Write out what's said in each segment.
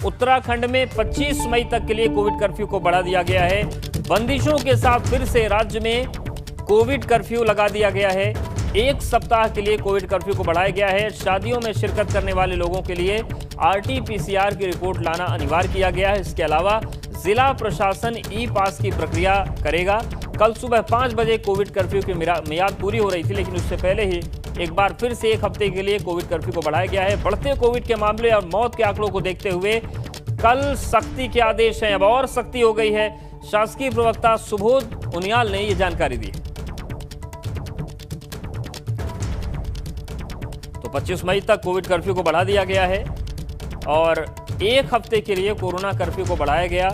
उत्तराखंड में 25 मई तक के लिए कोविड कर्फ्यू को बढ़ा दिया गया है। बंदिशों के साथ फिर से राज्य में कोविड कर्फ्यू लगा दिया गया है। एक सप्ताह के लिए कोविड कर्फ्यू को बढ़ाया गया है। शादियों में शिरकत करने वाले लोगों के लिए RT-PCR की रिपोर्ट लाना अनिवार्य किया गया है। इसके अलावा जिला प्रशासन ई पास की प्रक्रिया करेगा। कल सुबह 5 बजे कोविड कर्फ्यू की मियाद पूरी हो रही थी, लेकिन उससे पहले ही एक बार फिर से एक हफ्ते के लिए कोविड कर्फ्यू को बढ़ाया गया है। बढ़ते कोविड के मामले और मौत के आंकड़ों को देखते हुए कल सख्ती के आदेश हैं। अब और सख्ती हो गई है। शासकीय प्रवक्ता सुबोध उनियाल ने यह जानकारी दी। तो 25 मई तक कोविड कर्फ्यू को बढ़ा दिया गया है और एक हफ्ते के लिए कोरोना कर्फ्यू को बढ़ाया गया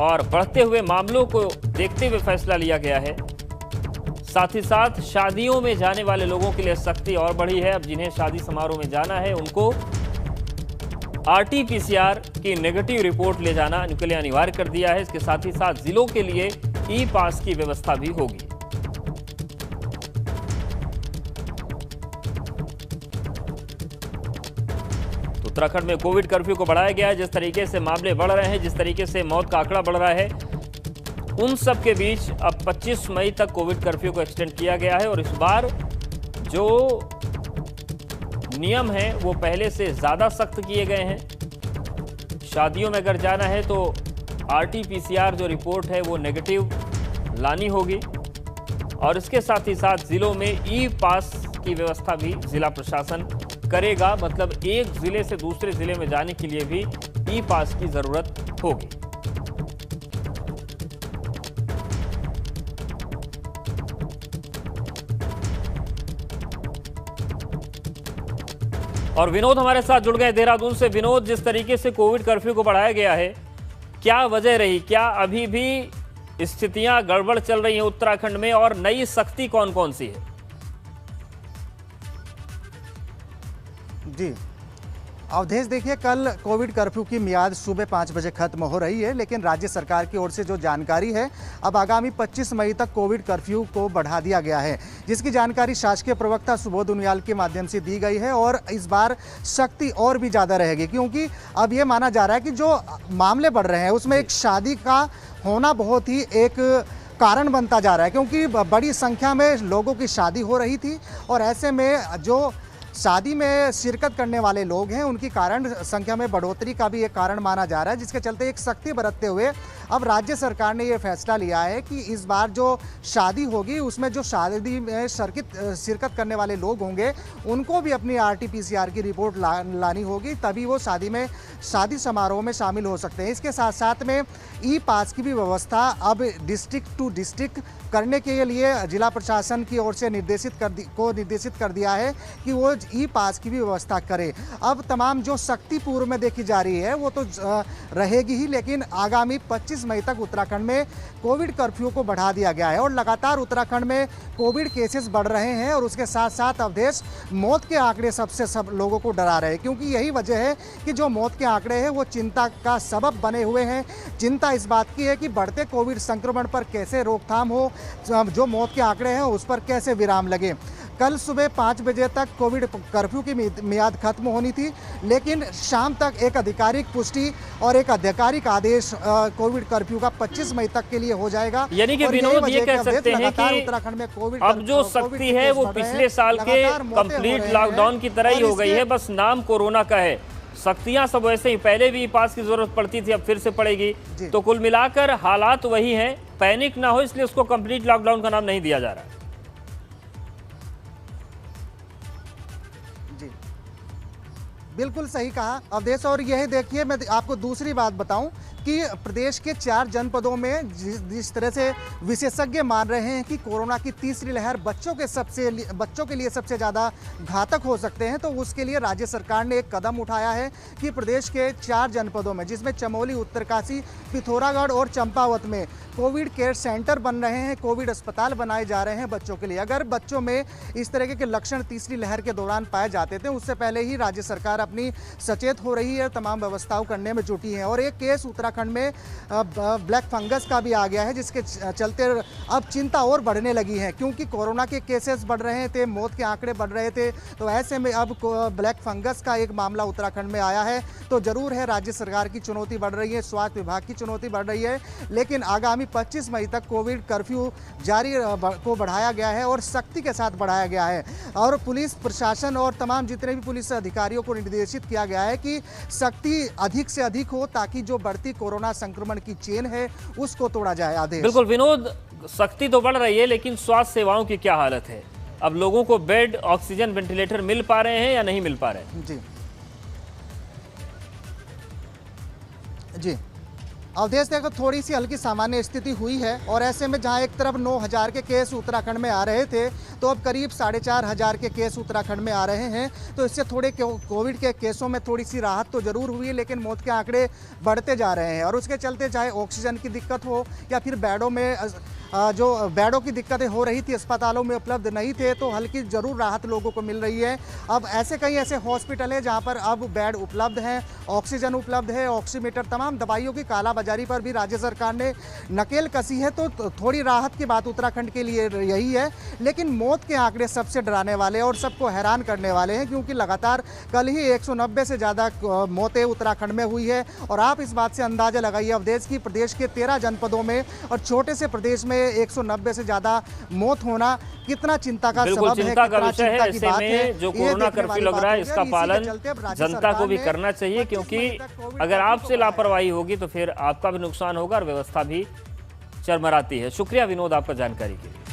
और बढ़ते हुए मामलों को देखते हुए फैसला लिया गया है। साथ ही साथ शादियों में जाने वाले लोगों के लिए सख्ती और बढ़ी है। अब जिन्हें शादी समारोह में जाना है उनको RT-PCR की नेगेटिव रिपोर्ट ले जाना उनके लिए अनिवार्य कर दिया है। इसके साथ ही साथ जिलों के लिए ई पास की व्यवस्था भी होगी। उत्तराखंड में कोविड कर्फ्यू को बढ़ाया गया है। जिस तरीके से मामले बढ़ रहे हैं, जिस तरीके से मौत का आंकड़ा बढ़ रहा है, उन सब के बीच अब 25 मई तक कोविड कर्फ्यू को एक्सटेंड किया गया है और इस बार जो नियम है वो पहले से ज्यादा सख्त किए गए हैं। शादियों में अगर जाना है तो RT-PCR जो रिपोर्ट है वो नेगेटिव लानी होगी और इसके साथ ही साथ जिलों में ई पास की व्यवस्था भी जिला प्रशासन करेगा। मतलब एक जिले से दूसरे जिले में जाने के लिए भी ई पास की जरूरत होगी। और विनोद हमारे साथ जुड़ गए देहरादून से। विनोद, जिस तरीके से कोविड कर्फ्यू को बढ़ाया गया है, क्या वजह रही? क्या अभी भी स्थितियां गड़बड़ चल रही हैं उत्तराखंड में और नई सख्ती कौन कौन सी है? जी अवधेश, देखिए कल कोविड कर्फ्यू की मियाद सुबह 5 बजे खत्म हो रही है, लेकिन राज्य सरकार की ओर से जो जानकारी है अब आगामी 25 मई तक कोविड कर्फ्यू को बढ़ा दिया गया है, जिसकी जानकारी शासकीय प्रवक्ता सुबोध उनियाल के माध्यम से दी गई है। और इस बार सख्ती और भी ज़्यादा रहेगी क्योंकि अब ये माना जा रहा है कि जो मामले बढ़ रहे हैं उसमें एक शादी का होना बहुत ही एक कारण बनता जा रहा है, क्योंकि बड़ी संख्या में लोगों की शादी हो रही थी और ऐसे में जो शादी में शिरकत करने वाले लोग हैं उनकी कारण संख्या में बढ़ोतरी का भी एक कारण माना जा रहा है, जिसके चलते एक सख्ती बरतते हुए अब राज्य सरकार ने ये फैसला लिया है कि इस बार जो शादी होगी उसमें जो शादी में शिरकत करने वाले लोग होंगे उनको भी अपनी RT-PCR की रिपोर्ट लानी होगी, तभी वो शादी समारोह में शामिल हो सकते हैं। इसके साथ साथ में ई पास की भी व्यवस्था अब डिस्ट्रिक्ट टू डिस्ट्रिक्ट करने के लिए जिला प्रशासन की ओर से निर्देशित कर दिया है कि वो ई पास की भी व्यवस्था करे। अब तमाम जो सख्ती पूर्व में देखी जा रही है वो तो रहेगी ही, लेकिन आगामी 25 मई तक उत्तराखंड में कोविड कर्फ्यू को बढ़ा दिया गया है और लगातार उत्तराखंड में कोविड केसेस बढ़ रहे हैं और उसके साथ साथ अवधेश मौत के आंकड़े सब लोगों को डरा रहे हैं, क्योंकि यही वजह है कि जो मौत के आंकड़े हैं वो चिंता का सबब बने हुए हैं। चिंता इस बात की है कि बढ़ते कोविड संक्रमण पर कैसे रोकथाम हो, जो मौत के आंकड़े हैं उस पर कैसे विराम लगे। कल सुबह 5 बजे तक कोविड कर्फ्यू की मियाद खत्म होनी थी, लेकिन शाम तक एक आधिकारिक पुष्टि और एक आधिकारिक आदेश कोविड कर्फ्यू का 25 मई तक के लिए हो जाएगा। यानी कि विनोद ये कह सकते हैं कि उत्तराखंड में कोविड अब जो सख्ती है वो पिछले साल के कंप्लीट लॉकडाउन की तरह ही हो गई है, बस नाम कोरोना का है। सख्तियां सब वैसे ही, पहले भी पास की जरूरत पड़ती थी, अब फिर से पड़ेगी। तो कुल मिलाकर हालात वही हैं, पैनिक ना हो इसलिए उसको कंप्लीट लॉकडाउन का नाम नहीं दिया जा रहा है। जी बिल्कुल सही कहा अवधेश। और यही देखिए, मैं आपको दूसरी बात बताऊं कि प्रदेश के 4 जनपदों में जिस तरह से विशेषज्ञ मान रहे हैं कि कोरोना की तीसरी लहर बच्चों के लिए सबसे ज़्यादा घातक हो सकते हैं, तो उसके लिए राज्य सरकार ने एक कदम उठाया है कि प्रदेश के 4 जनपदों में, जिसमें चमोली, उत्तरकाशी, पिथौरागढ़ और चंपावत में कोविड केयर सेंटर बन रहे हैं, कोविड अस्पताल बनाए जा रहे हैं बच्चों के लिए। अगर बच्चों में इस तरह के लक्षण तीसरी लहर के दौरान पाए जाते थे, उससे पहले ही राज्य सरकार अपनी सचेत हो रही है, तमाम व्यवस्थाओं करने में जुटी है। और एक केस उत्तराखंड उत्तराखंड में ब्लैक फंगस का भी आ गया है, जिसके चलते अब चिंता और बढ़ने लगी है, क्योंकि कोरोना के केसेस बढ़ रहे थे, मौत के आंकड़े बढ़ रहे थे। तो ऐसे में अब ब्लैक फंगस का एक मामला उत्तराखंड में आया है। तो जरूर है राज्य सरकार की चुनौती बढ़ रही है, स्वास्थ्य विभाग की चुनौती बढ़ रही है, लेकिन आगामी 25 मई तक कोविड कर्फ्यू जारी को बढ़ाया गया है और सख्ती के साथ बढ़ाया गया है। और पुलिस प्रशासन और तमाम जितने भी पुलिस अधिकारियों को निर्देशित किया गया है कि सख्ती अधिक से अधिक हो, ताकि जो बढ़ती कोरोना संक्रमण की चेन है उसको तोड़ा जाए। आदेश बिल्कुल विनोद, सख्ती तो बढ़ रही है, लेकिन स्वास्थ्य सेवाओं की क्या हालत है? अब लोगों को बेड, ऑक्सीजन, वेंटिलेटर मिल पा रहे हैं या नहीं मिल पा रहे हैं? जी अवधेश, देखो थोड़ी सी हल्की सामान्य स्थिति हुई है, और ऐसे में जहां एक तरफ 9,000 के केस उत्तराखंड में आ रहे थे, तो अब करीब 4,500 के केस उत्तराखंड में आ रहे हैं। तो इससे थोड़े कोविड के केसों में थोड़ी सी राहत तो जरूर हुई है, लेकिन मौत के आंकड़े बढ़ते जा रहे हैं। और उसके चलते चाहे ऑक्सीजन की दिक्कत हो या फिर बेडों में जो बेडों की दिक्कतें हो रही थी, अस्पतालों में उपलब्ध नहीं थे, तो हल्की जरूर राहत लोगों को मिल रही है। अब कई ऐसे हॉस्पिटल है जहां पर अब बेड उपलब्ध हैं, ऑक्सीजन उपलब्ध है, ऑक्सीमीटर, तमाम दवाइयों की कालाबाजारी पर भी राज्य सरकार ने नकेल कसी है। तो थोड़ी राहत की बात उत्तराखंड के लिए यही है, लेकिन मौत के आंकड़े सबसे डराने वाले और सबको हैरान करने वाले हैं, क्योंकि लगातार कल ही 190 से ज़्यादा मौतें उत्तराखंड में हुई है। और आप इस बात से अंदाजा लगाइए अवधेश की प्रदेश के 13 जनपदों में और छोटे से प्रदेश में 190 से ज्यादा मौत होना कितना चिंता का सबब है, चिंता का विषय है। ऐसे में जो कोरोना कर्फ्यू लग रहा है, इसका पालन जनता को भी करना चाहिए, क्योंकि अगर आपसे लापरवाही होगी तो फिर आपका भी नुकसान होगा और व्यवस्था भी चरमराती है। शुक्रिया विनोद आपका जानकारी के लिए।